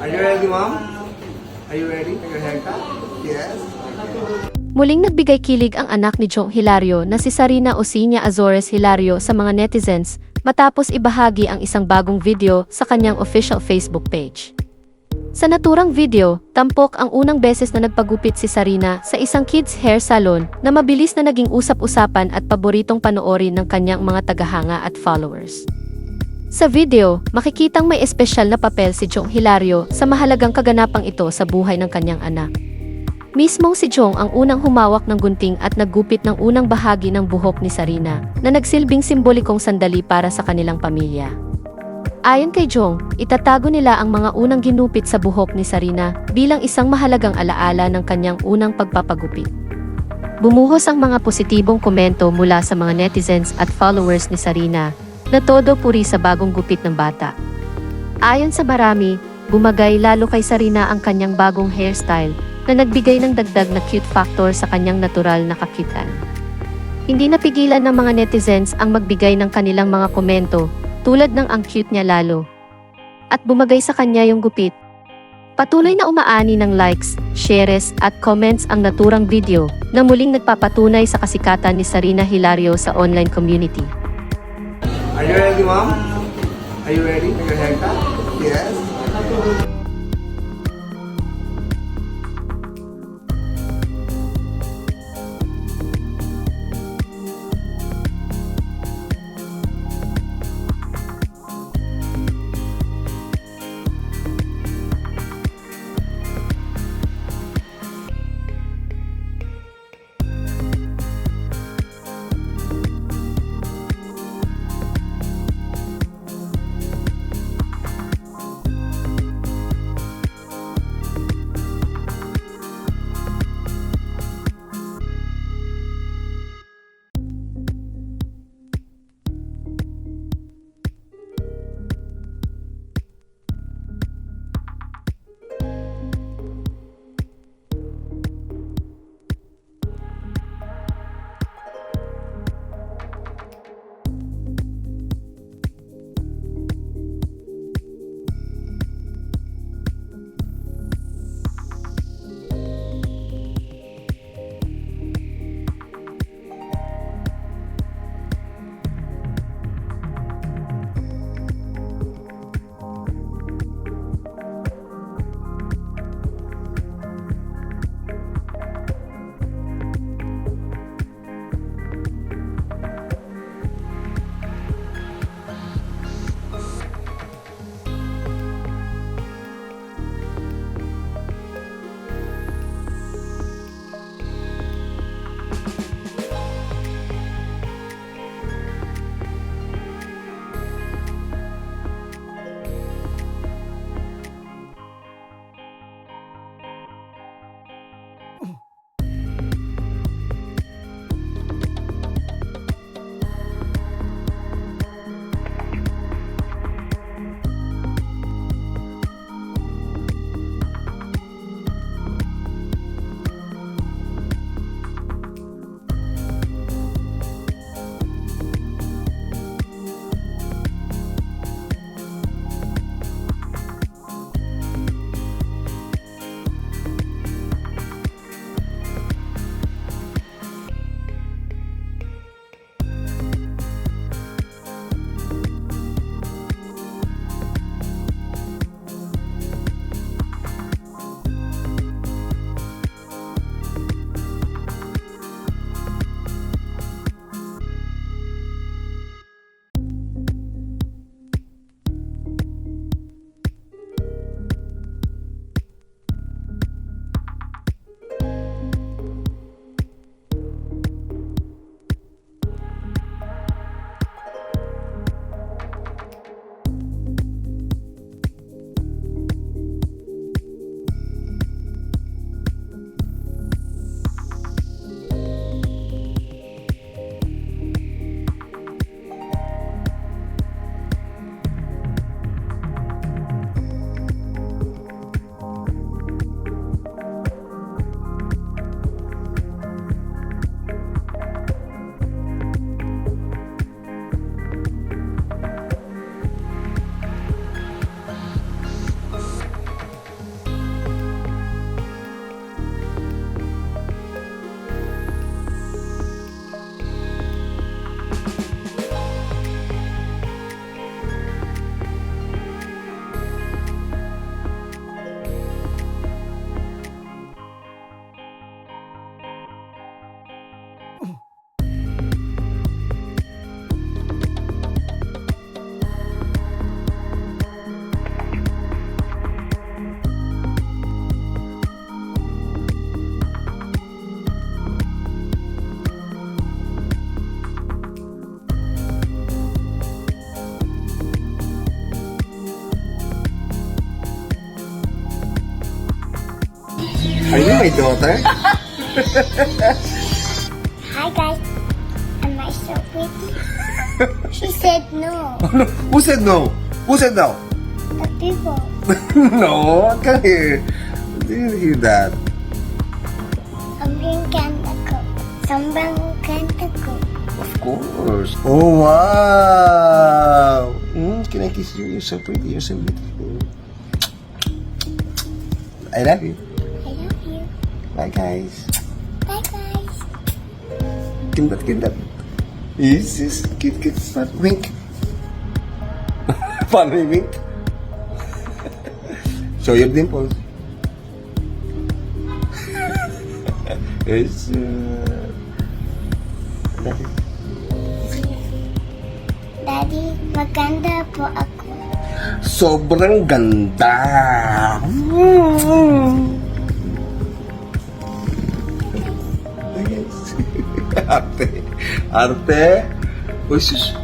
Are you ready, ma'am? Are you ready for your haircut? Yes. Muling nagbigay kilig ang anak ni Jong Hilario na si Sarina Osiña Azores Hilario sa mga netizens matapos ibahagi ang isang bagong video sa kanyang official Facebook page. Sa naturang video, tampok ang unang beses na nagpagupit si Sarina sa isang kids hair salon na mabilis na naging usap-usapan at paboritong panoorin ng kanyang mga tagahanga at followers. Sa video, makikitang may espesyal na papel si Jong Hilario sa mahalagang kaganapang ito sa buhay ng kanyang anak. Mismong si Jong ang unang humawak ng gunting at naggupit ng unang bahagi ng buhok ni Sarina na nagsilbing simbolikong sandali para sa kanilang pamilya. Ayon kay Jong, itatago nila ang mga unang ginupit sa buhok ni Sarina bilang isang mahalagang alaala ng kanyang unang pagpapagupit. Bumuhos ang mga positibong komento mula sa mga netizens at followers ni Sarina na todo puri sa bagong gupit ng bata. Ayon sa marami, bumagay lalo kay Sarina ang kanyang bagong hairstyle na nagbigay ng dagdag na cute factor sa kanyang natural na kakyutan. Hindi napigilan ng mga netizens ang magbigay ng kanilang mga komento, tulad ng ang cute niya lalo. At bumagay sa kanya yung gupit. Patuloy na umaani ng likes, shares at comments ang naturang video na muling nagpapatunay sa kasikatan ni Sarina Hilario sa online community. Are you ready, ma'am? Are you ready for your haircut? Yes. Are you my daughter? Hi guys, am I so pretty? She said no. Who said no? Who said no? The people. No, I can't hear. Didn't hear that. Sobrang ganda ko. Sobrang ganda ko. Of course. Oh, wow. Can I kiss you? You're so pretty. You're so beautiful. I love you. I love you. Bye, guys. Bye guys. Kindat. Yes. Cute. Wink. Paano yung wink? Show your dimples. Yes. Daddy, maganda po ako. Sobrang ganda. Yes. Arte. Uy, sus.